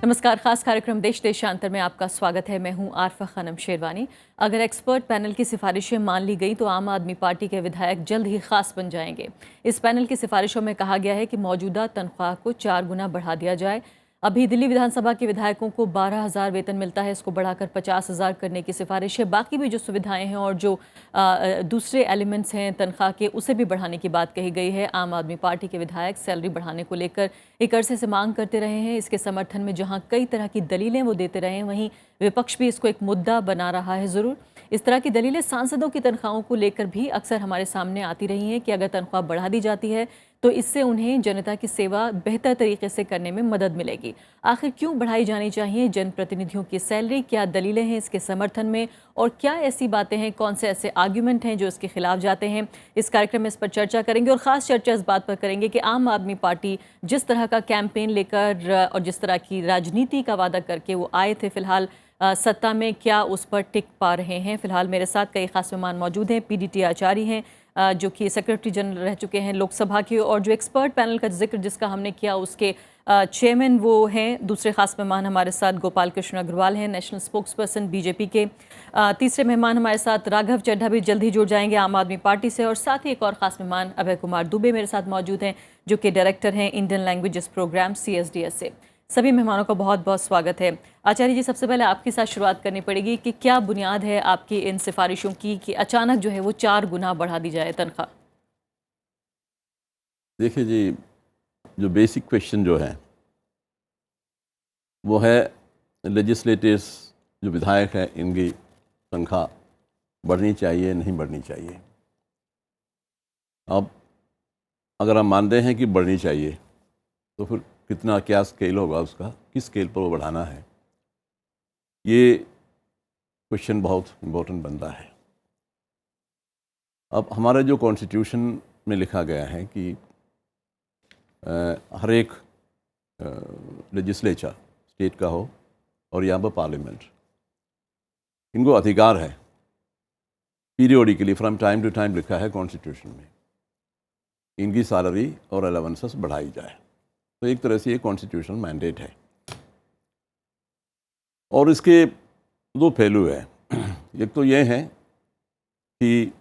नमस्कार। खास कार्यक्रम देश देशांतर में आपका स्वागत है। मैं हूं आरफा खानम शेरवानी। अगर एक्सपर्ट पैनल की सिफारिशें मान ली गई तो आम आदमी पार्टी के विधायक जल्द ही खास बन जाएंगे। इस पैनल की सिफारिशों में कहा गया है कि मौजूदा तनख्वाह को 4 गुना बढ़ा दिया जाए। अभी दिल्ली विधानसभा के विधायकों को 12,000 वेतन मिलता है, इसको बढ़ाकर 50,000 करने की सिफारिश है। बाकी भी जो सुविधाएं हैं और जो दूसरे एलिमेंट्स हैं तनख्वाह के, उसे भी बढ़ाने की बात कही गई है। आम आदमी पार्टी के विधायक सैलरी बढ़ाने को लेकर एक अरसे से मांग करते रहे हैं। इसके समर्थन में जहां कई तरह की दलीलें वो देते रहे हैं, वहीं विपक्ष भी इसको एक मुद्दा बना रहा है। ज़रूर इस तरह की दलीलें सांसदों की तनख्वाहों को लेकर भी अक्सर हमारे सामने आती रही हैं कि अगर तनख्वाह बढ़ा दी जाती है तो इससे उन्हें जनता की सेवा बेहतर तरीके से करने में मदद मिलेगी। आखिर क्यों बढ़ाई जानी चाहिए जनप्रतिनिधियों की सैलरी? क्या दलीलें हैं इसके समर्थन में, और क्या ऐसी बातें हैं, कौन से ऐसे आर्ग्यूमेंट हैं जो इसके खिलाफ जाते हैं? इस कार्यक्रम में इस पर चर्चा करेंगे और ख़ास चर्चा इस बात पर करेंगे कि आम आदमी पार्टी जिस तरह का कैंपेन लेकर और जिस तरह की राजनीति का वादा करके वो आए थे, फिलहाल सत्ता में क्या उस पर टिक पा रहे हैं? फिलहाल मेरे साथ कई खास मेहमान मौजूद हैं। पीडीटी आचार्य हैं जो कि सेक्रेटरी जनरल रह चुके हैं लोकसभा के, और जो एक्सपर्ट पैनल का जिक्र जिसका हमने किया उसके चेयरमैन वो हैं। दूसरे खास मेहमान हमारे साथ गोपाल कृष्ण अग्रवाल हैं, नेशनल स्पोक्स पर्सन बीजेपी के। तीसरे मेहमान हमारे साथ राघव चड्ढा भी जल्द ही जुड़ जाएंगे आम आदमी पार्टी से, और साथ ही एक और खास मेहमान अभय कुमार दुबे मेरे साथ मौजूद हैं जो कि डायरेक्टर हैं इंडियन लैंग्वेजेस प्रोग्राम CSDS से। सभी मेहमानों का बहुत बहुत स्वागत है। आचार्य जी, सबसे पहले आपके साथ शुरुआत करनी पड़ेगी कि क्या बुनियाद है आपकी इन सिफारिशों की कि अचानक जो है वो 4 गुना बढ़ा दी जाए तनख्वाह? देखिए जी, जो बेसिक क्वेश्चन जो है वो है लेजिस्लेटर्स, जो विधायक हैं, इनकी तनख्वाह बढ़नी चाहिए नहीं बढ़नी चाहिए। अब अगर हम मानते हैं कि बढ़नी चाहिए तो फिर कितना, क्या स्केल होगा उसका, किस स्केल पर वो बढ़ाना है, ये क्वेश्चन बहुत इम्पोर्टेंट बनता है। अब हमारे जो कॉन्स्टिट्यूशन में लिखा गया है कि हर एक लेजिस्लेचर स्टेट का हो और यहाँ पर पार्लियामेंट, इनको अधिकार है periodically from time to time, लिखा है कॉन्स्टिट्यूशन में, इनकी सैलरी और अलाउंसेस बढ़ाई जाए। तो एक तरह से ये कॉन्स्टिट्यूशनल मैंडेट है और इसके दो पहलू हैं। एक तो ये है कि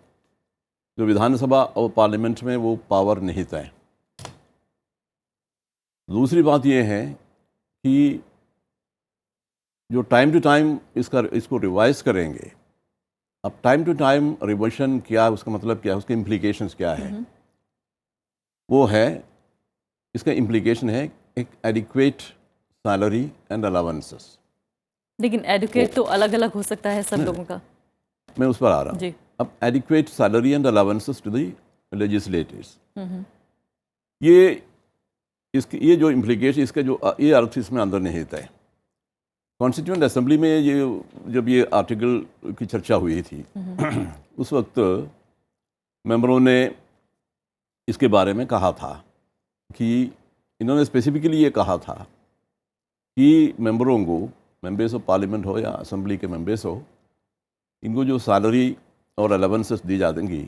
जो विधानसभा और पार्लियामेंट में वो पावर निहित है। दूसरी बात ये है कि जो टाइम टू टाइम इसको रिवाइज करेंगे। अब टाइम टू टाइम रिविजन क्या, उसका मतलब क्या है, उसके इम्प्लीकेशंस क्या है? वो है, इसका इम्प्लीकेशन है एक एडिक्वेट सैलरी एंड अलाउंसेस। लेकिन एडुकेट तो अलग अलग हो सकता है सब लोगों का। मैं उस पर आ रहा हूँ। अब adequate salary and allowances to the legislators, ये जो इम्प्लीकेशन, इसका जो ये अर्थ इसमें अंदर निहित है। कॉन्स्टिट्यूएंट असेंबली में ये जब ये आर्टिकल की चर्चा हुई थी उस वक्त मेंबरों ने इसके बारे में कहा था कि इन्होंने स्पेसिफिकली ये कहा था कि मेंबरों को, मेंबर्स ऑफ पार्लियामेंट हो या असेंबली के मेंबर्स हो, इनको जो सैलरी और अलाउंसेस दी जाएंगी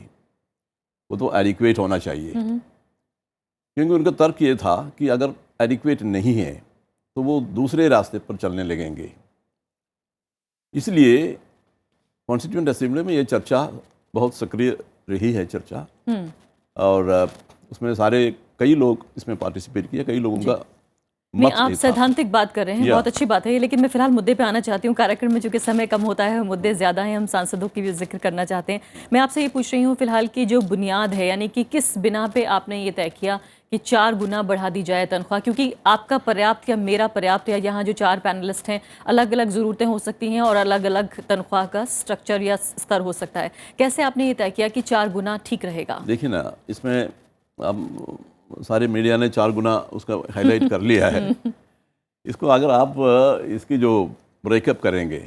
वो तो एडिक्वेट होना चाहिए। क्योंकि उनका तर्क ये था कि अगर एडिक्वेट नहीं है तो वो दूसरे रास्ते पर चलने लगेंगे। इसलिए कॉन्स्टिट्यूएंट असेंबली में ये चर्चा बहुत सक्रिय रही है चर्चा, और उसमें कई लोग इसमें पार्टिसिपेट किए, कई लोगों का नहीं, आप सैद्धांतिक बात कर रहे हैं, बहुत अच्छी बात है। लेकिन मैं फिलहाल मुद्दे पे आना चाहती हूँ। कार्यक्रम में चूंकि समय कम होता है, मुद्दे ज़्यादा हैं, हम सांसदों की भी जिक्र करना चाहते हैं। मैं आपसे ये पूछ रही हूँ फिलहाल की जो बुनियाद है, यानी कि किस बिना पे आपने ये तय किया कि 4 गुना बढ़ा दी जाए तनख्वाह? क्योंकि आपका पर्याप्त या मेरा पर्याप्त या यहाँ जो 4 पैनलिस्ट हैं, अलग अलग ज़रूरतें हो सकती हैं और अलग अलग तनख्वाह का स्ट्रक्चर या स्तर हो सकता है। कैसे आपने ये तय किया कि 4 गुना ठीक रहेगा? देखिए ना, इसमें अब सारे मीडिया ने 4 गुना उसका हाईलाइट कर लिया है। इसको अगर आप इसकी जो ब्रेकअप करेंगे,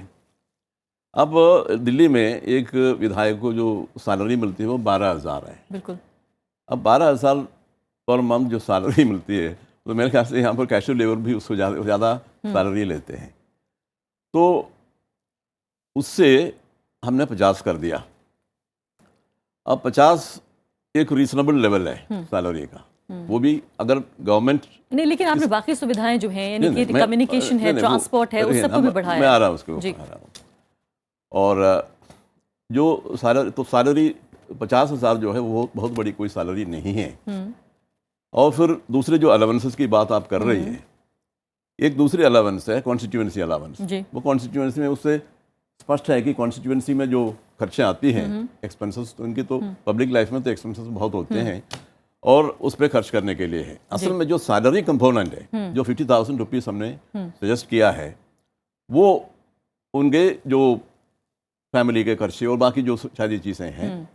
अब दिल्ली में एक विधायक को जो सैलरी मिलती है वो 12,000 है। बिल्कुल। अब 12,000 पर मंथ जो सैलरी मिलती है, तो मेरे ख्याल से यहाँ पर कैशुअल लेबर भी उसको ज़्यादा सैलरी लेते हैं। तो उससे हमने 50 कर दिया। अब 50 एक रीजनेबल लेवल है सैलरी का। वो भी अगर गवर्नमेंट नहीं, लेकिन आपने बाकी सुविधाएं जो हैं, यानी कि कम्युनिकेशन है, ट्रांसपोर्ट है, उस सबको भी बढ़ाया। मैं आ रहा हूँ उसके ऊपर आ रहा हूँ। और जो सैलरी 50,000 जो है वो बहुत बड़ी कोई सैलरी नहीं है। और फिर दूसरे जो अलाउंसेस की बात आप कर रही है, एक दूसरी अलाउंस है कॉन्स्टिट्यूएंसी अलाउंस। वो कॉन्स्टिट्यूएंसी में उससे स्पष्ट है कि कॉन्स्टिट्यूएंसी में जो खर्चे आती हैं एक्सपेंसेस, तो उनकी तो पब्लिक लाइफ में तो एक्सपेंसेस बहुत होते हैं और उस पर खर्च करने के लिए है। असल में जो सैलरी कंपोनेंट है, जो 50,000 रुपीज़ हमने सजेस्ट किया है, वो उनके जो फैमिली के खर्चे और बाकी जो सारी चीज़ें हैं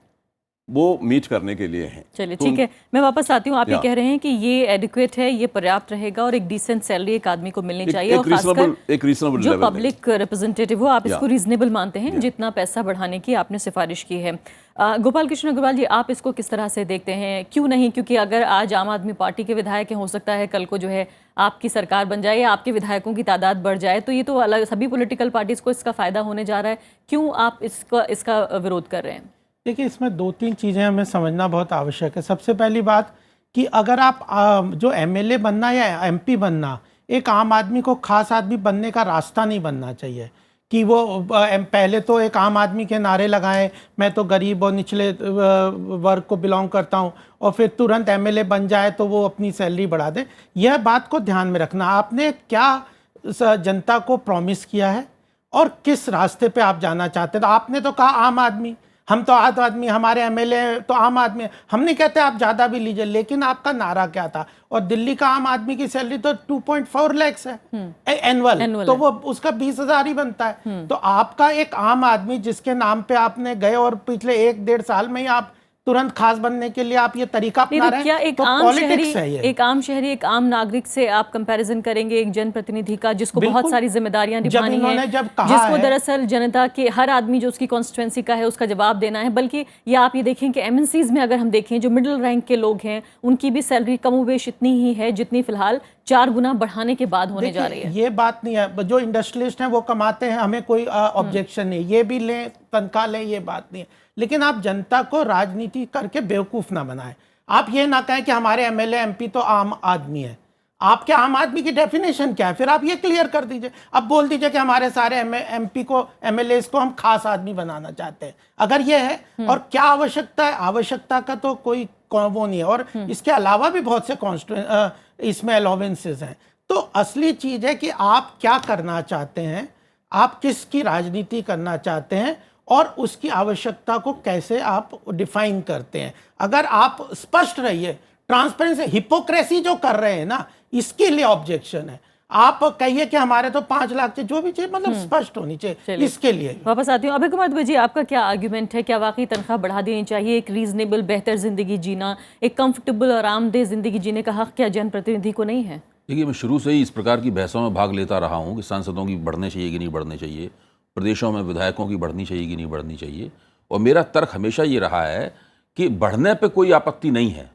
वो मीट करने के लिए हैं। चलिए ठीक है, मैं वापस आती हूँ। आप ये कह रहे हैं कि ये एडिक्वेट है, ये पर्याप्त रहेगा और एक डिसेंट सैलरी एक आदमी को मिलनी चाहिए, और खासकर एक रीजनेबल जो पब्लिक रिप्रेजेंटेटिव हो, आप इसको रीजनेबल मानते हैं जितना पैसा बढ़ाने की आपने सिफारिश की है। गोपाल कृष्ण अग्रवाल जी, आप इसको किस तरह से देखते हैं? क्यों नहीं? क्योंकि अगर आज आम आदमी पार्टी के विधायक हैं, हो सकता है कल को जो है आपकी सरकार बन जाए या आपके विधायकों की तादाद बढ़ जाए, तो ये तो अलग सभी पॉलिटिकल पार्टीज को इसका फायदा होने जा रहा है। क्यों आप इसका विरोध कर रहे हैं? देखिए, इसमें 2-3 चीज़ें हमें समझना बहुत आवश्यक है। सबसे पहली बात कि अगर आप जो एमएलए बनना या एमपी बनना, एक आम आदमी को खास आदमी बनने का रास्ता नहीं बनना चाहिए कि वो पहले तो एक आम आदमी के नारे लगाएं, मैं तो गरीब और निचले वर्ग को बिलोंग करता हूं, और फिर तुरंत एमएलए बन जाए तो वो अपनी सैलरी बढ़ा दे। यह बात को ध्यान में रखना, आपने क्या जनता को प्रॉमिस किया है और किस रास्ते पे आप जाना चाहते हैं। तो आपने तो कहा आम आदमी, हम तो आम आदमी, हमारे एमएलए तो आम आदमी, हम नहीं कहते आप ज़्यादा भी लीजिए, लेकिन आपका नारा क्या था? और दिल्ली का आम आदमी की सैलरी तो 2.4 लाख है एनुअल, तो वो उसका 20,000 ही बनता है। तो आपका एक आम आदमी जिसके नाम पे आपने गए और पिछले 1-1.5 साल में ही आप तुरंत खास बनने के लिए आप ये तरीका अपना रहे हैं, क्या एक तो आम पॉलिटिक्स है ये। एक आम शहरी, एक आम नागरिक से आप कंपैरिजन करेंगे एक जनप्रतिनिधि का जिसको बहुत सारी जिम्मेदारियां निभानी है, जिसको दरअसल जनता के हर आदमी जो उसकी कॉन्स्टिट्यूएंसी का है उसका जवाब देना है। बल्कि ये आप ये देखें कि एमएनसीज में अगर हम देखें जो मिडिल रैंक के लोग हैं, उनकी भी सैलरी कमोबेश इतनी ही है जितनी फिलहाल 4 गुना बढ़ाने के बाद होने जा रही है। ये बात नहीं है, जो इंडस्ट्रियलिस्ट हैं वो कमाते हैं, हमें कोई ऑब्जेक्शन नहीं, ये भी लें, तनख्वाह लें, ये बात नहीं है। लेकिन आप जनता को राजनीति करके बेवकूफ़ ना बनाएं। आप ये ना कहें कि हमारे एमएलए एमपी तो आम आदमी है। आपके आम आदमी की डेफिनेशन क्या है? फिर आप ये क्लियर कर दीजिए। अब बोल दीजिए कि हमारे सारे एमपी को, एमएलए को हम खास आदमी बनाना चाहते हैं। अगर ये है, और क्या आवश्यकता है? आवश्यकता का तो कोई वो नहीं है, और इसके अलावा भी बहुत से इसमें अलाउंसेस हैं। तो असली चीज़ है कि आप क्या करना चाहते हैं, आप किसकी राजनीति करना चाहते हैं, और उसकी आवश्यकता को कैसे आप डिफाइन करते हैं। अगर आप स्पष्ट रहिए, ट्रांसपेरेंसी, हिपोक्रेसी जो कर रहे हैं ना, इसके लिए ऑब्जेक्शन है। आप कहिए कि हमारे तो 5 लाख चाहिए, जो भी चाहिए, मतलब स्पष्ट होनी चाहिए, इसके लिए। वापस आती हूँ। अभय कुमार दुबे जी, आपका क्या आर्ग्यूमेंट है? क्या वाकई तनख्वाह बढ़ा देनी चाहिए? एक रीजनेबल बेहतर जिंदगी जीना, एक कंफर्टेबल आरामदेह जिंदगी जीने का हक क्या जनप्रतिनिधि को नहीं है? देखिए, मैं शुरू से ही इस प्रकार की बहसों में भाग लेता रहा हूँ कि सांसदों की बढ़ने चाहिए कि नहीं बढ़ने चाहिए, प्रदेशों में विधायकों की बढ़नी चाहिए कि नहीं बढ़नी चाहिए। और मेरा तर्क हमेशा ये रहा है कि बढ़ने पे कोई आपत्ति नहीं है,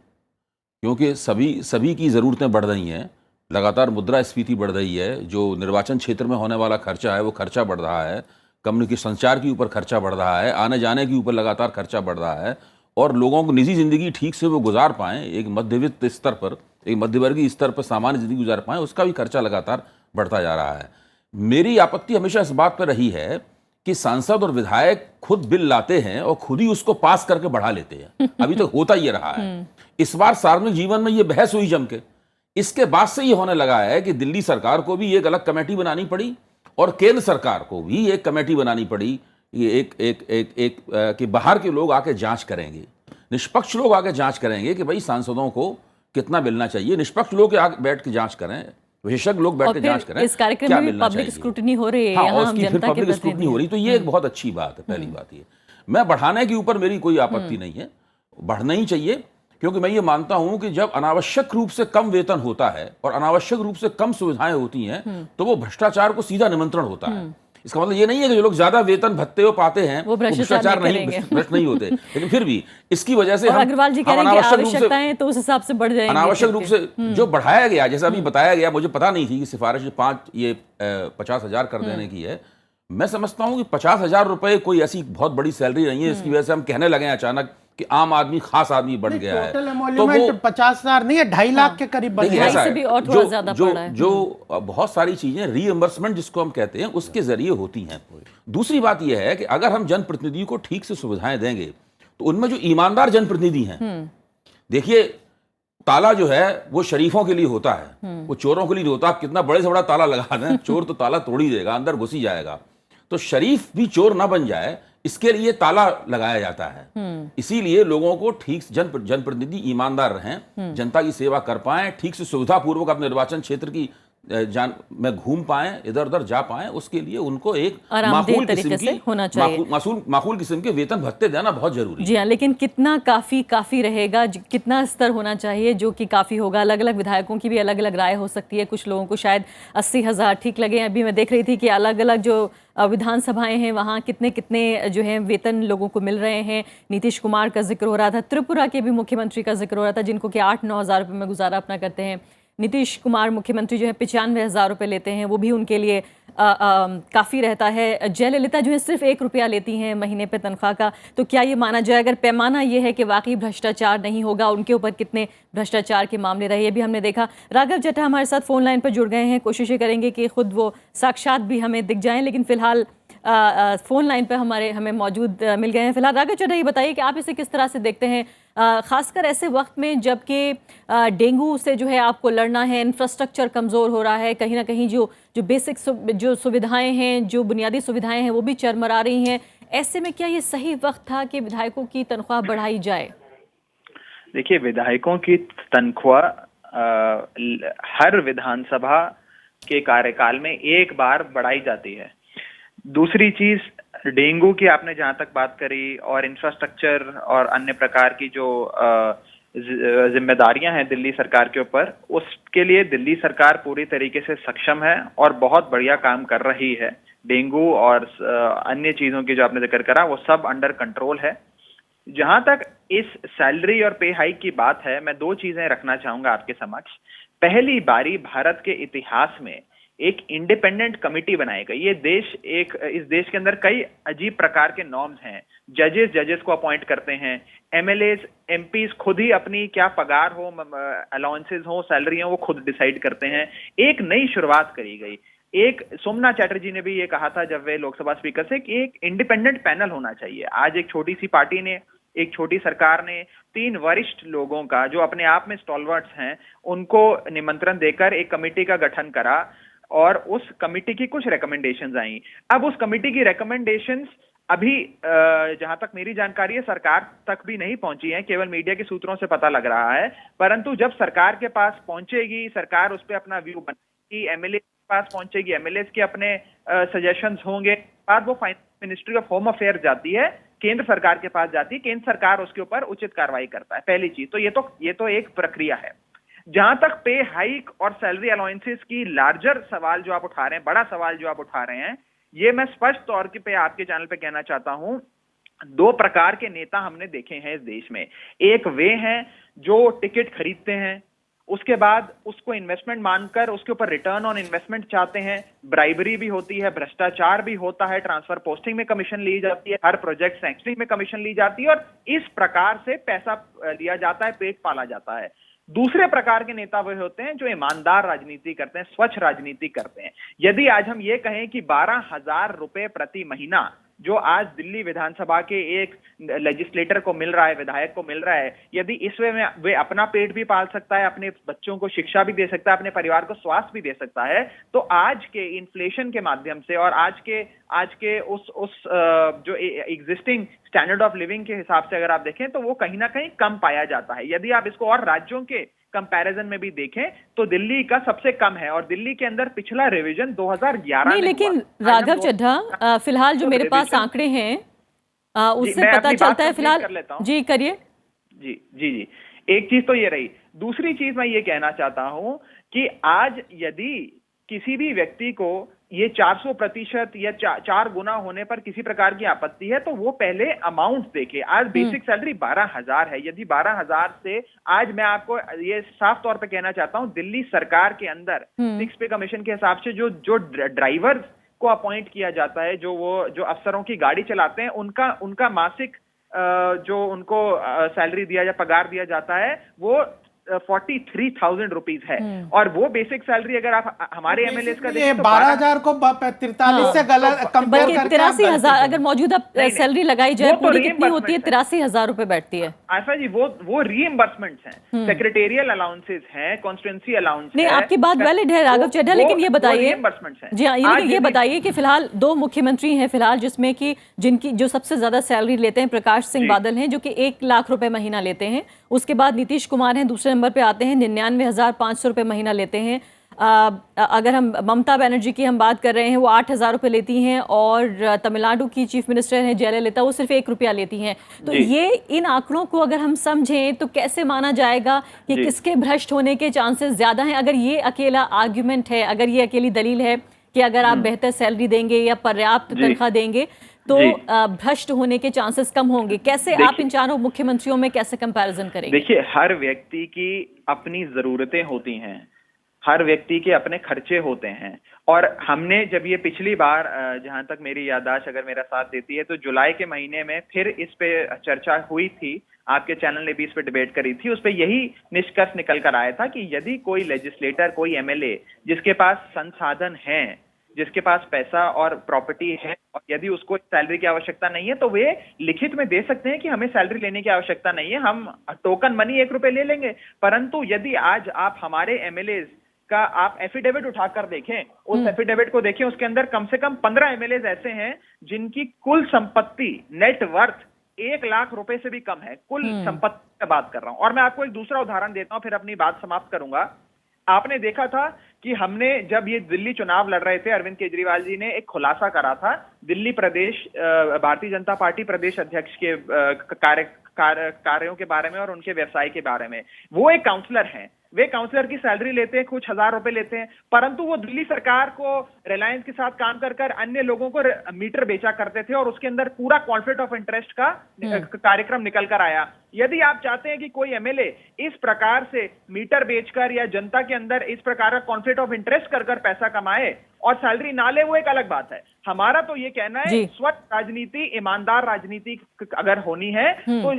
क्योंकि सभी की ज़रूरतें बढ़ रही हैं। लगातार मुद्रास्फीति बढ़ रही है, जो निर्वाचन क्षेत्र में होने वाला खर्चा है वो खर्चा बढ़ रहा है, कम्युनिकेशन संचार के ऊपर खर्चा बढ़ रहा है, आने जाने के ऊपर लगातार खर्चा बढ़ रहा है, और लोगों को निजी ज़िंदगी ठीक से वो गुजार पाएँ, एक मध्यवित्त स्तर पर, एक मध्यवर्गीय स्तर पर सामान्य ज़िंदगी गुजार पाएँ, उसका भी खर्चा लगातार बढ़ता जा रहा है। मेरी आपत्ति हमेशा इस बात पर रही है कि सांसद और विधायक खुद बिल लाते हैं और खुद ही उसको पास करके बढ़ा लेते हैं। अभी तक होता ये रहा है। इस बार सार्वजनिक जीवन में ये बहस हुई जम के। इसके बाद से ये होने लगा है कि दिल्ली सरकार को भी एक अलग कमेटी बनानी पड़ी और केंद्र सरकार को भी एक कमेटी बनानी पड़ी। ये एक कि बाहर के लोग आके जांच करेंगे, निष्पक्ष लोग आके जांच करेंगे कि भाई सांसदों को कितना मिलना चाहिए। निष्पक्ष लोग आके बैठ के जांच करें, विशेषज्ञ लोग बैठ के जांच करें। इस कार्यक्रम में पब्लिक स्क्रूटनी हो रही है, हाँ, उसकी फिर पब्लिक स्क्रूटनी हो रही, तो ये एक बहुत अच्छी बात है। पहली बात ये, मैं बढ़ाने के ऊपर मेरी कोई आपत्ति नहीं है, बढ़ना ही चाहिए, क्योंकि मैं ये मानता हूं कि जब अनावश्यक रूप से कम वेतन होता है और अनावश्यक रूप से कम सुविधाएं होती हैं तो वो भ्रष्टाचार को सीधा निमंत्रण होता है। इसका मतलब ये नहीं है कि जो लोग ज्यादा वेतन भत्ते हो पाते हैं वो भ्रष्टाचार नहीं होते, लेकिन फिर भी इसकी वजह से अग्रवाल जी कह रहे हैं कि आवश्यकताएं तो उस हिसाब से बढ़ जाएंगी। अनावश्यक रूप से जो बढ़ाया गया, जैसा अभी बताया गया, मुझे पता नहीं थी कि सिफारिश 50,000 कर देने की है। मैं समझता हूं कि 50,000 रुपए कोई ऐसी बहुत बड़ी सैलरी नहीं है इसकी वजह से हम कहने लगे अचानक कि आम आदमी खास आदमी बन गया है, टोटल तो एमोल्यूमेंट 50,000 नहीं है, 2.5 लाख के करीब बन देखिए गया है। ऐसा से भी है, और थोड़ा ज्यादा जो पड़ा है। जो बहुत सारी चीजें रीएम्बर्समेंट जिसको हम कहते हैं उसके जरिए होती हैं। दूसरी बात यह है कि अगर हम जनप्रतिनिधियों को ठीक से सुविधाएं देंगे तो उनमें जो ईमानदार जनप्रतिनिधि हैं, देखिए ताला जो है वो शरीफों के लिए होता है, वो चोरों के लिए नहीं होता। आप कितना बड़े से बड़ा ताला लगा दें, चोर तो ताला तोड़ ही देगा, अंदर घुस ही जाएगा। तो शरीफ भी चोर ना बन जाए इसके लिए ताला लगाया जाता है। इसीलिए लोगों को ठीक जनप्रतिनिधि ईमानदार रहें, जनता की सेवा कर पाएं, ठीक से सुविधापूर्वक अपने निर्वाचन क्षेत्र की में घूम पाएं, इधर उधर जा पाएं, उसके लिए उनको एक आरामदेह माकूल तरीके किस्म से की होना चाहिए। माकूल किस्म के वेतन भत्ते देना बहुत जरूरी है। जी हाँ, लेकिन कितना काफ़ी रहेगा, कितना स्तर होना चाहिए जो कि काफ़ी होगा? अलग अलग विधायकों की भी अलग अलग राय हो सकती है। कुछ लोगों को शायद 80,000 ठीक लगे। अभी मैं देख रही थी कि अलग अलग जो विधानसभाएं हैं वहाँ कितने कितने जो हैं वेतन लोगों को मिल रहे हैं। नीतीश कुमार का जिक्र हो रहा था, त्रिपुरा के भी मुख्यमंत्री का जिक्र हो रहा था, जिनको कि 8-9 हज़ार रुपये में गुजारा अपना करते हैं। नीतीश कुमार मुख्यमंत्री जो है 95,000 रुपये लेते हैं, वो भी उनके लिए काफ़ी रहता है। जयललिता जो है सिर्फ 1 रुपया लेती हैं महीने पे तनख्वाह का। तो क्या ये माना जाए, अगर पैमाना ये है कि वाकई भ्रष्टाचार नहीं होगा, उनके ऊपर कितने भ्रष्टाचार के मामले रहे, ये भी हमने देखा। राघव चड्ढा हमारे साथ फ़ोन लाइन पर जुड़ गए हैं, कोशिशें करेंगे कि खुद वो साक्षात भी हमें दिख जाएं, लेकिन फ़िलहाल फ़ोन लाइन पर हमें मौजूद मिल गए हैं। फिलहाल राघव चड्ढा, ये बताइए कि आप इसे किस तरह से देखते हैं, खासकर ऐसे वक्त में जबकि डेंगू से जो है आपको लड़ना है, इंफ्रास्ट्रक्चर कमज़ोर हो रहा है, कहीं ना कहीं जो बेसिक जो सुविधाएं हैं, जो बुनियादी सुविधाएं हैं वो भी चरमरा रही हैं। ऐसे में क्या ये सही वक्त था कि विधायकों की तनख्वाह बढ़ाई जाए? देखिए, विधायकों की तनख्वाह हर विधानसभा के कार्यकाल में एक बार बढ़ाई जाती है। दूसरी चीज, डेंगू की आपने जहां तक बात करी और इंफ्रास्ट्रक्चर और अन्य प्रकार की जो जिम्मेदारियां हैं दिल्ली सरकार के ऊपर, उसके लिए दिल्ली सरकार पूरी तरीके से सक्षम है और बहुत बढ़िया काम कर रही है। डेंगू और अन्य चीजों की जो आपने जिक्र करा वो सब अंडर कंट्रोल है। जहां तक इस सैलरी और पे हाइक की बात है, मैं 2 चीजें रखना चाहूंगा आपके समक्ष। पहली बारी भारत के इतिहास में एक इंडिपेंडेंट कमिटी बनाई गई। इस देश के अंदर कई अजीब प्रकार के नॉर्म्स हैं। जजेस को अपॉइंट करते हैं, एमएलएज एमपीज खुद ही अपनी क्या पगार हो, अलाउंसेस हो, सैलरी हो, वो खुद डिसाइड करते हैं। एक नई शुरुआत करी गई। एक सोमनाथ चैटर्जी ने भी ये कहा था जब वे लोकसभा स्पीकर से कि एक इंडिपेंडेंट पैनल होना चाहिए। आज एक छोटी सी पार्टी ने, एक छोटी सरकार ने 3 वरिष्ठ लोगों का जो अपने आप में स्टॉलवर्ट्स हैं उनको निमंत्रण देकर एक कमेटी का गठन करा और उस कमेटी की कुछ रिकमेंडेशंस आई। अब उस कमेटी की रिकमेंडेशंस अभी जहां तक मेरी जानकारी है सरकार तक भी नहीं पहुंची है, केवल मीडिया के सूत्रों से पता लग रहा है। परंतु जब सरकार के पास पहुंचेगी, सरकार उस पर अपना व्यू बनाएगी, एमएलए के पास पहुंचेगी, एमएलए के अपने सजेशंस होंगे, बाद वो मिनिस्ट्री ऑफ होम अफेयर जाती है, केंद्र सरकार के पास जाती है, केंद्र सरकार उसके ऊपर उचित कार्रवाई करता है। पहली चीज तो ये तो एक प्रक्रिया है। जहां तक पे हाइक और सैलरी अलाउंसेस की लार्जर सवाल जो आप उठा रहे हैं, बड़ा सवाल जो आप उठा रहे हैं, ये मैं स्पष्ट तौर पे आपके चैनल पे कहना चाहता हूं। 2 प्रकार के नेता हमने देखे हैं इस देश में। एक वे हैं जो टिकट खरीदते हैं, उसके बाद उसको इन्वेस्टमेंट मानकर उसके ऊपर रिटर्न ऑन इन्वेस्टमेंट चाहते हैं। ब्राइबरी भी होती है, भ्रष्टाचार भी होता है, ट्रांसफर पोस्टिंग में कमीशन ली जाती है, हर प्रोजेक्ट सैंक्शनिंग में कमीशन ली जाती है और इस प्रकार से पैसा लिया जाता है, पेट पाला जाता है। दूसरे प्रकार के नेता वे होते हैं जो ईमानदार राजनीति करते हैं, स्वच्छ राजनीति करते हैं। यदि आज हम ये कहें कि 12,000 रुपए प्रति महीना जो आज दिल्ली विधानसभा के एक लेजिस्लेटर को मिल रहा है, विधायक को मिल रहा है, यदि इस वे अपना पेट भी पाल सकता है, अपने बच्चों को शिक्षा भी दे सकता है, अपने परिवार को स्वास्थ्य भी दे सकता है, तो आज के इन्फ्लेशन के माध्यम से और आज के उस जो एग्जिस्टिंग स्टैंडर्ड ऑफ लिविंग के हिसाब से अगर आप देखें तो वो कहीं ना कहीं कम पाया जाता है। यदि आप इसको और राज्यों के कंपैरिजन में भी देखें तो दिल्ली का सबसे कम है और दिल्ली के अंदर पिछला रिवीजन 2011 नहीं, लेकिन राघव चड्ढा फिलहाल जो मेरे पास आंकड़े हैं उससे पता चलता है फिलहाल। जी करिए। जी एक चीज तो ये रही। दूसरी चीज मैं ये कहना चाहता हूं कि आज यदि किसी भी व्यक्ति को ये 400% या 4 गुना होने पर किसी प्रकार की आपत्ति है तो वो पहले अमाउंट देखे। आज बेसिक सैलरी 12,000 है। यदि 12,000 से आज मैं आपको ये साफ तौर पे कहना चाहता हूं, दिल्ली सरकार के अंदर 6 पे कमीशन के हिसाब से जो ड्राइवर को अपॉइंट किया जाता है, जो अफसरों की गाड़ी चलाते हैं, उनका मासिक जो उनको सैलरी दिया या पगार दिया जाता है वो 43,000 रुपीज है। और वो बेसिक सैलरी अगर आप हमारे एमएलए का ये देखें तो 12,000 को 43 से गलत कंपेयर बल्कि करके 83,000 अगर मौजूदा सैलरी लगाई जाए वो तो पूरी कितनी होती है? reimbursement 83,000 रुपए बैठती है। आशा जी वो रीइंबर्समेंट्स हैं, सेक्रेटेरियल अलाउंसेस हैं, कॉन्स्टिट्यूंसी अलाउंस नहीं, है। आपकी बात वैलिड है राघव चड्ढा, लेकिन ये बताइए रीइंबर्समेंट्स हैं। जी हाँ, लेकिन ये बताइए कि फिलहाल दो मुख्यमंत्री हैं फिलहाल जिसमें कि जिनकी जो सबसे ज्यादा सैलरी लेते हैं प्रकाश सिंह बादल हैं जो कि 1 लाख रुपए महीना लेते हैं। उसके बाद नीतीश कुमार हैं, दूसरे नंबर पे आते हैं, 99,500 रुपए महीना लेते हैं। अगर हम ममता बनर्जी की हम बात कर रहे हैं वो 8,000 रुपये लेती हैं, और तमिलनाडु की चीफ मिनिस्टर हैं जयललिता, वो सिर्फ 1 रुपया लेती हैं। तो ये इन आंकड़ों को अगर हम समझें तो कैसे माना जाएगा कि किसके भ्रष्ट होने के चांसेस ज़्यादा हैं? अगर ये अकेला आर्ग्यूमेंट है, अगर ये अकेली दलील है कि अगर आप बेहतर सैलरी देंगे या पर्याप्त तनख्वाह देंगे तो भ्रष्ट होने के चांसेस कम होंगे, कैसे आप इन चारों मुख्यमंत्रियों में कैसे कंपैरिजन करेंगे? देखिए, हर व्यक्ति की अपनी जरूरतें होती हैं, हर व्यक्ति के अपने खर्चे होते हैं। और हमने जब ये पिछली बार, जहां तक मेरी याददाश्त अगर मेरा साथ देती है, तो जुलाई के महीने में फिर इस पे चर्चा हुई थी, आपके चैनल ने भी इस पे डिबेट करी थी। उस पे यही निष्कर्ष निकल कर आया था कि यदि कोई लेजिस्लेटर, कोई एमएलए जिसके पास संसाधन है, जिसके पास पैसा और प्रॉपर्टी है, और यदि उसको सैलरी की आवश्यकता नहीं है तो वे लिखित में दे सकते हैं कि हमें सैलरी लेने की आवश्यकता नहीं है, हम टोकन मनी 1 रुपए ले लेंगे। परंतु यदि आज आप हमारे एमएलए का आप एफिडेविट उठाकर देखें, उस एफिडेविट को देखें, उसके अंदर कम से कम 15 एमएलए ऐसे हैं जिनकी कुल संपत्ति, नेट वर्थ 1 लाख रुपए से भी कम है। कुल संपत्ति की बात कर रहा हूं। और मैं आपको एक दूसरा उदाहरण देता हूं, फिर अपनी बात समाप्त करूंगा। आपने देखा था कि हमने जब ये दिल्ली चुनाव लड़ रहे थे, अरविंद केजरीवाल जी ने एक खुलासा करा था दिल्ली प्रदेश भारतीय जनता पार्टी प्रदेश अध्यक्ष के कार्यों के बारे में और उनके व्यवसाय के बारे में। वो एक काउंसलर हैं, वे काउंसलर की सैलरी लेते हैं, कुछ हजार रुपए लेते हैं, परंतु वो दिल्ली सरकार को, रिलायंस के साथ काम कर कर अन्य लोगों को मीटर बेचा करते थे, और उसके अंदर पूरा कॉन्फ्लिक्ट ऑफ इंटरेस्ट का कार्यक्रम निकल कर आया। यदि आप चाहते हैं कि कोई एमएलए इस प्रकार से मीटर बेचकर या जनता के अंदर इस प्रकार का कॉन्फ्लिक्ट ऑफ इंटरेस्ट कर कर पैसा कमाए और सैलरी ना ले, वो एक अलग बात है। हमारा तो ये कहना है, स्वच्छ राजनीति, ईमानदार राजनीति अगर होनी है तो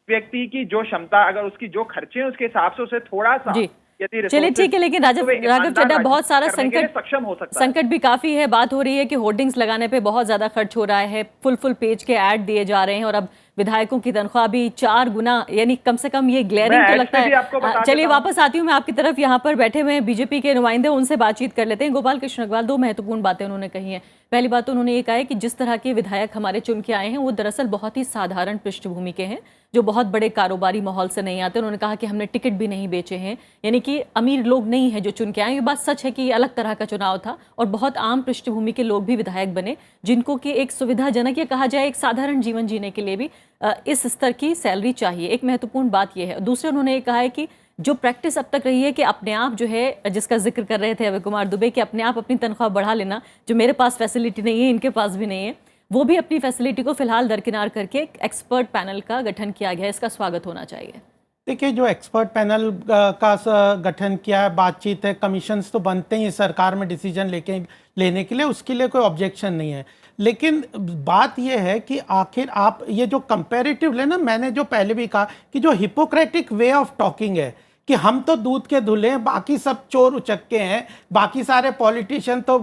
व्यक्ति की जो क्षमता, अगर उसकी जो खर्चे हैं उसके हिसाब से उसे थोड़ा सा, चलिए ठीक है, लेकिन राघव चड्ढा, बहुत सारा सक्षम हो सकता है। संकट भी काफी है। बात हो रही है कि होर्डिंग्स लगाने पे बहुत ज्यादा खर्च हो रहा है, फुल पेज के ऐड दिए जा रहे हैं, और अब विधायकों की तनख्वाह भी 4 गुना, यानी कम से कम ये ग्लेरिंग तो लगता है। चलिए वापस आती हूँ मैं आपकी तरफ। यहाँ पर बैठे हुए बीजेपी के नुमाइंदे, उनसे बातचीत कर लेते हैं। गोपाल कृष्ण अग्रवाल, 2 महत्वपूर्ण बातें उन्होंने कही हैं। पहली बात तो उन्होंने ये कहा है कि जिस तरह के विधायक हमारे चुन के आए हैं वो दरअसल बहुत ही साधारण पृष्ठभूमि के हैं, जो बहुत बड़े कारोबारी माहौल से नहीं आते। उन्होंने कहा कि हमने टिकट भी नहीं बेचे हैं, यानी कि अमीर लोग नहीं है जो चुन के आए। ये बात सच है कि ये अलग तरह का चुनाव था और बहुत आम पृष्ठभूमि के लोग भी विधायक बने, जिनको कि एक सुविधाजनक, या कहा जाए एक साधारण जीवन जीने के लिए भी इस स्तर की सैलरी चाहिए। एक महत्वपूर्ण बात यह है। दूसरे उन्होंने ये कहा है कि जो प्रैक्टिस अब तक रही है कि अपने आप जो है, जिसका जिक्र कर रहे थे अभय कुमार दुबे, कि अपने आप अपनी तनख्वाह बढ़ा लेना, जो मेरे पास फैसिलिटी नहीं है इनके पास भी नहीं है, वो भी अपनी फैसिलिटी को फिलहाल दरकिनार करके एक एक्सपर्ट पैनल का गठन किया गया है। इसका स्वागत होना चाहिए। देखिए, जो एक्सपर्ट पैनल का गठन किया है, बातचीत है, कमीशंस तो बनते ही सरकार में डिसीजन लेने के लिए, उसके लिए कोई ऑब्जेक्शन नहीं है। लेकिन बात यह है कि आखिर आप ये जो कंपैरेटिव लेना, मैंने जो पहले भी कहा कि जो हिपोक्रेटिक वे ऑफ टॉकिंग है कि हम तो दूध के धुले हैं, बाकी सब चोर उचक्के हैं, बाकी सारे पॉलिटिशियन तो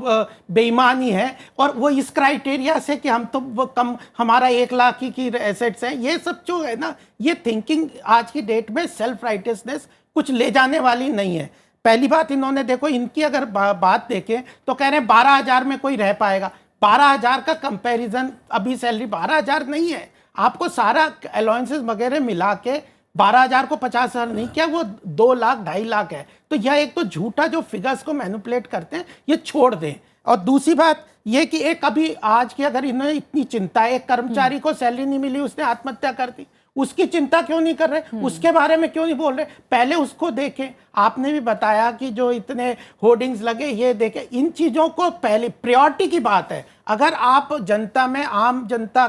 बेईमान ही हैं, और वो इस क्राइटेरिया से कि हम तो वो कम, हमारा 1 लाख की एसेट्स हैं, ये सब जो है ना, ये थिंकिंग आज की डेट में सेल्फ राइटियसनेस कुछ ले जाने वाली नहीं है। पहली बात, इन्होंने देखो, इनकी अगर बात देखें तो कह रहे हैं 12,000 में कोई रह पाएगा। 12,000 का कंपैरिजन, अभी सैलरी 12,000 नहीं है, आपको सारा अलाउंसेस वगैरह मिला के 12,000 को 50,000 नहीं किया, वो 2 लाख 2.5 लाख है। तो यह एक तो झूठा जो फिगर्स को मैनिपुलेट करते हैं, ये छोड़ दें। और दूसरी बात ये कि एक अभी आज की अगर इन्हें इतनी चिंता है, एक कर्मचारी को सैलरी नहीं मिली, उसने आत्महत्या कर दी, उसकी चिंता क्यों नहीं कर रहे, उसके बारे में क्यों नहीं बोल रहे? पहले उसको देखें। आपने भी बताया कि जो इतने होर्डिंग्स लगे, ये देखें, इन चीज़ों को पहले प्रायोरिटी की बात है। अगर आप जनता में आम जनता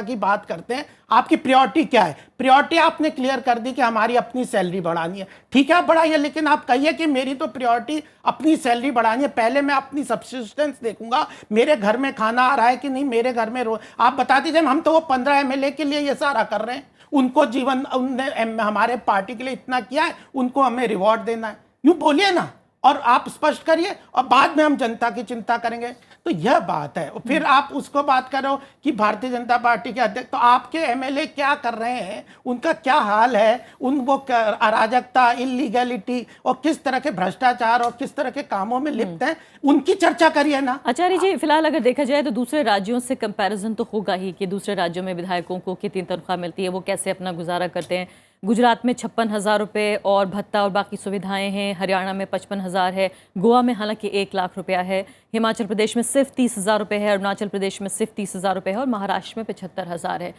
की बात करते हैं, आपकी प्रायोरिटी क्या है? प्रायोरिटी आपने क्लियर कर दी कि हमारी अपनी सैलरी बढ़ानी है। ठीक है, आप बढ़ाइए, लेकिन आप कहिए कि मेरी तो प्रायोरिटी अपनी सैलरी बढ़ानी है, पहले मैं अपनी सब्सिस्टेंस देखूंगा, मेरे घर में खाना आ रहा है कि नहीं, मेरे घर में आप बता दीजिए। हम तो वो 15 MLA के लिए ये सारा कर रहे हैं, उनको जीवन उनने हमारे पार्टी के लिए इतना किया है, उनको हमें रिवॉर्ड देना है। यूं बोलिए ना, और आप स्पष्ट करिए, और बाद में हम जनता की चिंता करेंगे। तो यह बात है। और फिर आप उसको बात करो कि भारतीय जनता पार्टी के अध्यक्ष, तो आपके MLA क्या कर रहे हैं, उनका क्या हाल है, वो अराजकता, इलीगैलिटी और किस तरह के भ्रष्टाचार और किस तरह के कामों में लिप्त हैं, उनकी चर्चा करिए ना। आचार्य जी, फिलहाल अगर देखा जाए तो दूसरे राज्यों से कंपैरिजन तो होगा ही कि दूसरे राज्यों में विधायकों को कितनी तनख्वाह मिलती है, वो कैसे अपना गुजारा करते हैं। गुजरात में 56,000 रुपये और भत्ता और बाकी सुविधाएं हैं, हरियाणा में 55,000 है, गोवा में हालांकि 1 लाख रुपया है, हिमाचल प्रदेश में सिर्फ 30,000 रुपये है, अरुणाचल प्रदेश में सिर्फ 30,000 रुपये है और महाराष्ट्र में 75,000 है।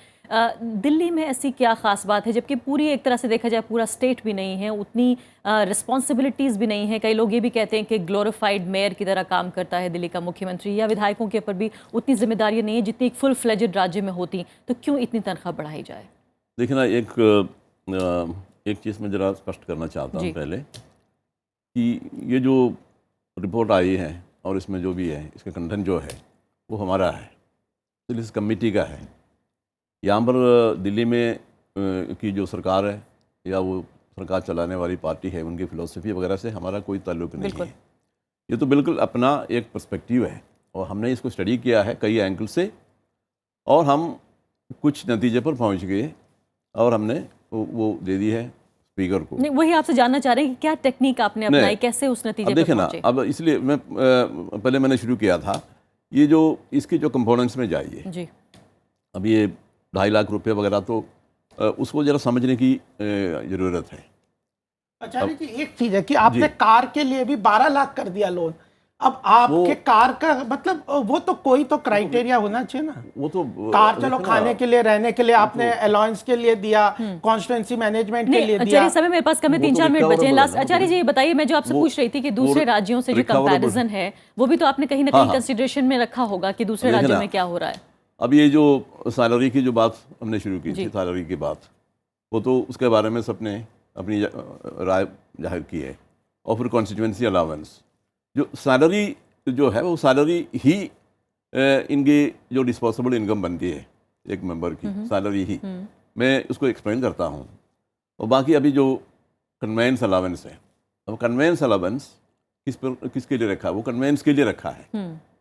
दिल्ली में ऐसी क्या खास बात है, जबकि पूरी एक तरह से देखा जाए पूरा स्टेट भी नहीं है, उतनी रिस्पॉन्सिबिलिटीज़ भी नहीं है। कई लोग ये भी कहते हैं कि ग्लोरीफाइड मेयर की तरह काम करता है दिल्ली का मुख्यमंत्री, या विधायकों के ऊपर भी उतनी जिम्मेदारियाँ नहीं है जितनी एक फुल फ्लेजेड राज्य में होती। तो क्यों इतनी तनख्वाह बढ़ाई जाए? देखिए ना, एक चीज़ मैं ज़रा स्पष्ट करना चाहता हूँ पहले, कि ये जो रिपोर्ट आई है और इसमें जो भी है, इसका कंटेंट जो है वो हमारा है, दिल्ली कमेटी का है। यहाँ पर दिल्ली में की जो सरकार है या वो सरकार चलाने वाली पार्टी है, उनकी फ़िलॉसफी वगैरह से हमारा कोई ताल्लुक नहीं है। ये तो बिल्कुल अपना एक पर्सपेक्टिव है और हमने इसको स्टडी किया है कई एंगल से, और हम कुछ नतीजे पर पहुँच गए और हमने वो दे दी है स्पीकर को। नहीं, वही आपसे जानना चाह रहे हैं कि क्या टेक्निक आपने अपनाई, कैसे उस नतीजे पर पहुंचे? अब इसलिए मैं पहले मैंने शुरू किया था, ये जो इसके जो कंपोनेंट्स में जाइए जी। अब ये 2.5 लाख रुपए वगैरह, तो उसको जरा समझने की ज़रूरत है। आचार्य जी, एक चीज़ है कि आपने कार के लिए भी 12 लाख कर दिया लोन। अब आपके कार का मतलब वो तो कोई तो क्राइटेरिया होना चाहिए ना। वो तो कार चलो खाने के लिए, रहने के लिए आपने अलाउंस के लिए दिया, कॉन्स्टिट्यूंसी मैनेजमेंट के लिए दिया। आचार्य समय मेरे पास कम है, 3-4 मिनट बचे हैं लास्ट। आचार्य जी ये बताइए, मैं जो आपसे पूछ रही थी कि दूसरे राज्यों से जो कंपैरिजन है वो भी तो आपने कहीं ना कहीं कंसिडरेशन में रखा होगा कि दूसरे राज्यों में क्या हो रहा है। अब ये जो सैलरी की जो बात हमने शुरू की थी, सैलरी की बात, वो तो उसके बारे में सबने अपनी राय जाहिर की है। और फिर कॉन्स्टिट्यूंसी अलाउंस, जो सैलरी जो है वो सैलरी ही इनकी जो डिस्पोजेबल इनकम बनती है एक मेंबर की, सैलरी ही, मैं उसको एक्सप्लेन करता हूँ। और बाकी अभी जो कन्वेंस अलाउंस है, अब कन्वेंस अलाउंस किसके लिए रखा है? वो कन्वेंस के लिए रखा है,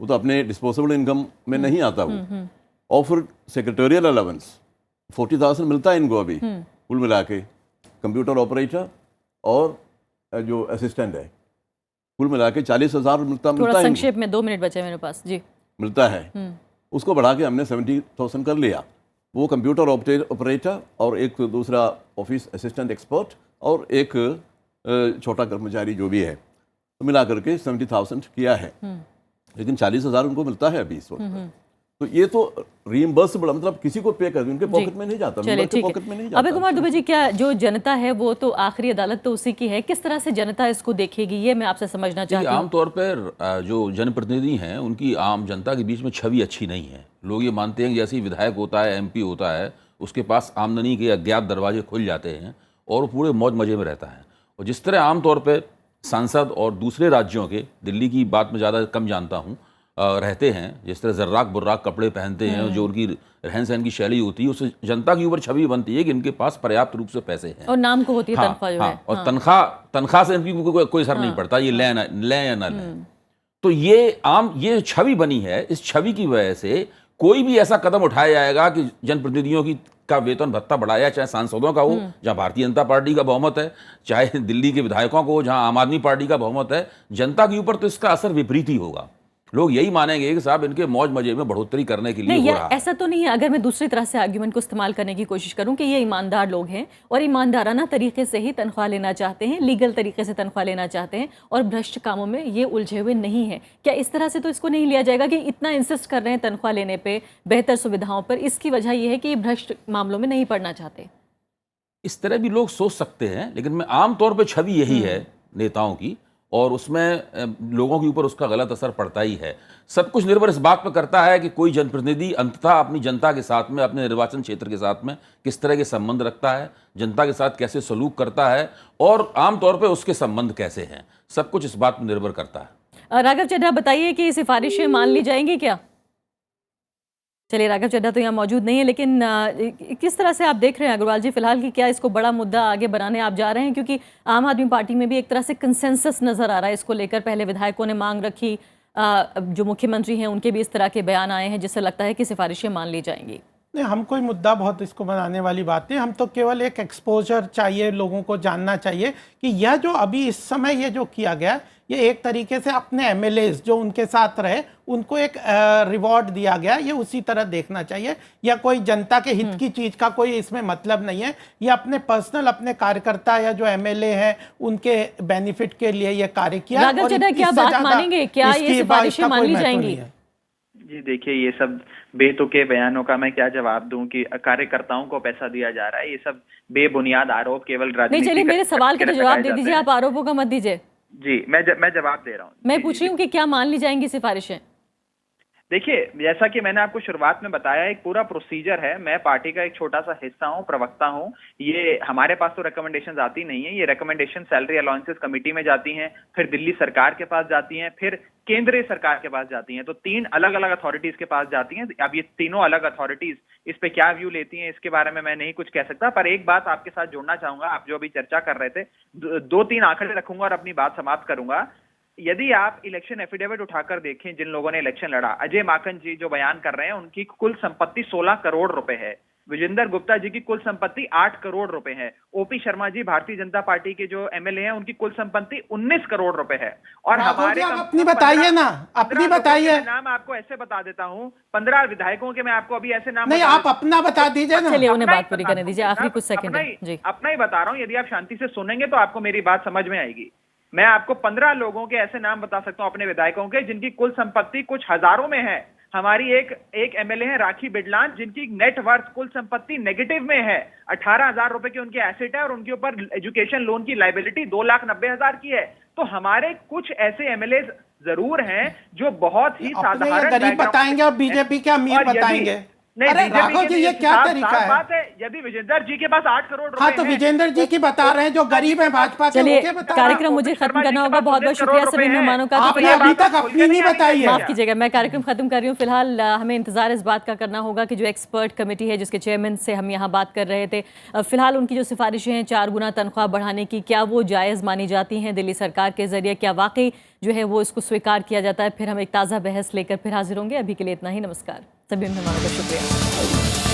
वो तो अपने डिस्पोजेबल इनकम में नहीं आता वो। और फिर सेक्रेटोरियल अलाउंस 40,000 मिलता है इनको अभी कुल मिला के, कंप्यूटर ऑपरेटर और जो असिस्टेंट है, कुल मिला के 40,000 मिलता है। थोड़ा संक्षेप में 2 मिनट बचे मेरे पास जी। मिलता है, उसको बढ़ा के हमने 70,000 कर लिया। वो कंप्यूटर ऑपरेटर और एक दूसरा ऑफिस असिस्टेंट एक्सपर्ट और एक छोटा कर्मचारी जो भी है, तो मिला करके 70,000 किया है। लेकिन 40,000 उनको मिलता है अभी इस वक्त। तो ये तो रीइंबर्सेबल, मतलब किसी को पे कर उनके पॉकेट में नहीं जाता, चलिए ठीक पॉकेट में नहीं जाता। अभय कुमार दुबे जी, क्या जो जनता है वो तो आखिरी अदालत तो उसी की है, किस तरह से जनता इसको देखेगी ये मैं आपसे समझना चाहती हूँ। आमतौर पर जो जनप्रतिनिधि हैं उनकी आम जनता के बीच में छवि अच्छी नहीं है। लोग ये मानते हैं कि जैसे ही विधायक होता है, MP होता है, उसके पास आमदनी के अज्ञात दरवाजे खुल जाते हैं और वो पूरे मौज मजे में रहता है। और जिस तरह आमतौर पर सांसद और दूसरे राज्यों के, दिल्ली की बात में ज़्यादा कम जानता हूँ, रहते हैं, जिस तरह जर्राक बुर्राक कपड़े पहनते हैं, जो उनकी रहन सहन की शैली होती है, उससे जनता की ऊपर छवि बनती है कि इनके पास पर्याप्त रूप से पैसे हैं और नाम को होती है तनख्वाह जो है। और तनख्वाह से इनकी कोई असर नहीं पड़ता, ये लें या ना लें। तो ये छवि बनी है। इस छवि की वजह से कोई भी ऐसा कदम उठाया जाएगा कि जनप्रतिनिधियों का वेतन भत्ता बढ़ाया, चाहे सांसदों का हो जहां भारतीय जनता पार्टी का बहुमत है, चाहे दिल्ली के विधायकों को हो जहां आम आदमी पार्टी का बहुमत है, जनता के ऊपर तो इसका असर विपरीत ही होगा। लोग यही मानेंगे कि साहब इनके मौज मजे में बढ़ोतरी करने के लिए हो रहा है। ऐसा तो नहीं है। अगर मैं दूसरी तरह से आर्ग्यूमेंट को इस्तेमाल करने की कोशिश करूं कि ये ईमानदार लोग हैं और ईमानदाराना तरीके से ही तनख्वाह लेना चाहते हैं, लीगल तरीके से तनख्वाह लेना चाहते हैं और भ्रष्ट कामों में ये उलझे हुए नहीं है, क्या इस तरह से तो इसको नहीं लिया जाएगा कि इतना इंसिस्ट कर रहे हैं तनख्वाह लेने पे, बेहतर सुविधाओं पर, इसकी वजह यह है कि ये भ्रष्ट मामलों में नहीं पड़ना चाहते? इस तरह भी लोग सोच सकते हैं, लेकिन मैं आमतौर पर छवि यही है नेताओं की, और उसमें लोगों के ऊपर उसका गलत असर पड़ता ही है। सब कुछ निर्भर इस बात पर करता है कि कोई जनप्रतिनिधि अंततः अपनी जनता के साथ में, अपने निर्वाचन क्षेत्र के साथ में किस तरह के संबंध रखता है, जनता के साथ कैसे सलूक करता है और आमतौर पर उसके संबंध कैसे हैं। सब कुछ इस बात पर निर्भर करता है। राघव चड्ढा, बताइए कि सिफारिशें मान ली जाएंगी क्या? चलिए, राघव चड्ढा तो यहाँ मौजूद नहीं है, लेकिन किस तरह से आप देख रहे हैं अग्रवाल जी फिलहाल कि क्या इसको बड़ा मुद्दा आगे बढ़ाने आप जा रहे हैं? क्योंकि आम आदमी पार्टी में भी एक तरह से कंसेंसस नजर आ रहा है इसको लेकर। पहले विधायकों ने मांग रखी, जो मुख्यमंत्री हैं उनके भी इस तरह के बयान आए हैं जिससे लगता है कि सिफारिशें मान ली जाएंगी। नहीं, हम कोई मुद्दा बहुत इसको बनाने वाली बात नहीं, हम तो केवल एक एक्सपोजर चाहिए, लोगों को जानना चाहिए कि यह जो अभी इस समय ये जो किया गया, ये एक तरीके से अपने एमएलएज जो उनके साथ रहे उनको एक रिवॉर्ड दिया गया, ये उसी तरह देखना चाहिए। या कोई जनता के हित की चीज का कोई इसमें मतलब नहीं है, ये अपने पर्सनल अपने कार्यकर्ता या जो एमएलए हैं उनके बेनिफिट के लिए ये कार्य किया। राघव चड्ढा, क्या बात मानेंगे? क्या ये सिफारिशें मान ली जाएंगी? जी देखिए, ये सब बेतुके बयानों का मैं क्या जवाब दूं कि कार्यकर्ताओं को पैसा दिया जा रहा है, ये सब बेबुनियाद आरोप केवल राजनीति। नहीं, चलिए मेरे सवाल का तो जवाब दे दीजिए, आप आरोपों का मत दीजिए। जी मैं जवाब दे रहा हूँ। मैं पूछ रही हूँ कि क्या मान ली जाएंगी सिफारिशें? देखिए, जैसा कि मैंने आपको शुरुआत में बताया, एक पूरा प्रोसीजर है। मैं पार्टी का एक छोटा सा हिस्सा हूं, प्रवक्ता हूं। ये हमारे पास तो रिकमेंडेशंस आती नहीं है, ये रिकमेंडेशन सैलरी अलाउंसेस कमेटी में जाती हैं, फिर दिल्ली सरकार के पास जाती हैं, फिर केंद्रीय सरकार के पास जाती हैं। तो 3 अलग अलग अथॉरिटीज के पास जाती हैं। अब ये तीनों अलग अथॉरिटीज इस पे क्या व्यू लेती हैं, इसके बारे में मैं नहीं कुछ कह सकता। पर एक बात आपके साथ जोड़ना चाहूंगा, आप जो अभी चर्चा कर रहे थे, 2-3 आंकड़े रखूंगा और अपनी बात समाप्त करूंगा। यदि आप इलेक्शन एफिडेविट उठाकर देखें, जिन लोगों ने इलेक्शन लड़ा, अजय माकन जी जो बयान कर रहे हैं, उनकी कुल संपत्ति 16 करोड़ रुपए है। विजेंदर गुप्ता जी की कुल संपत्ति 8 करोड़ रुपए है। ओपी शर्मा जी भारतीय जनता पार्टी के जो एमएलए हैं, उनकी कुल संपत्ति 19 करोड़ रुपए है। और हमारे अपनी बताइए ना, अपनी बताइए। नाम आपको ऐसे बता देता हूँ, 15 विधायकों के मैं आपको अभी ऐसे नाम नहीं, आप अपना बता दीजिए ना। चलिए, उन्हें बात पूरी करने दीजिए, आखिरी कुछ सेकंड है जी। अपना ही बता रहा हूँ, यदि आप शांति से सुनेंगे तो आपको मेरी बात समझ में आएगी। मैं आपको 15 लोगों के ऐसे नाम बता सकता हूं अपने विधायकों के, जिनकी कुल संपत्ति कुछ हजारों में है। हमारी एक एमएलए है राखी बिडलान, जिनकी नेट वर्थ कुल संपत्ति नेगेटिव में है। 18,000 रुपए की उनके एसेट है और उनके ऊपर एजुकेशन लोन की लाइबिलिटी 2,90,000 की है। तो हमारे कुछ ऐसे एमएलए जरूर हैं जो बहुत ही साधारण गरीब बताएंगे और बीजेपी के अमीर बताएंगे। अरे राघव जी, ये क्या तरीका है? बात है, यदि विजेंदर जी के पास 8 करोड़ रुपए हाँ, तो विजेंदर जी की बता रहे हैं जो गरीब है भाजपा के। चलिए, कार्यक्रम मुझे खत्म करना होगा। बहुत बहुत शुक्रिया सभी मेहमानों का। आपने अभी तक अपनी नहीं बताई है। माफ कीजिएगा, मैं कार्यक्रम खत्म कर रही हूँ। फिलहाल हमें इंतजार इस बात का करना होगा कि जो एक्सपर्ट कमेटी है जिसके चेयरमैन से हम यहाँ बात कर रहे थे, फिलहाल उनकी जो सिफारिशें हैं 4 गुना तनख्वाह बढ़ाने की, क्या वो जायज़ मानी जाती हैं दिल्ली सरकार के जरिए? क्या वाकई जो है वो इसको स्वीकार किया जाता है? फिर हम एक ताज़ा बहस लेकर फिर हाजिर होंगे। अभी के लिए इतना ही। नमस्कार। सभी मेहमानों का शुक्रिया।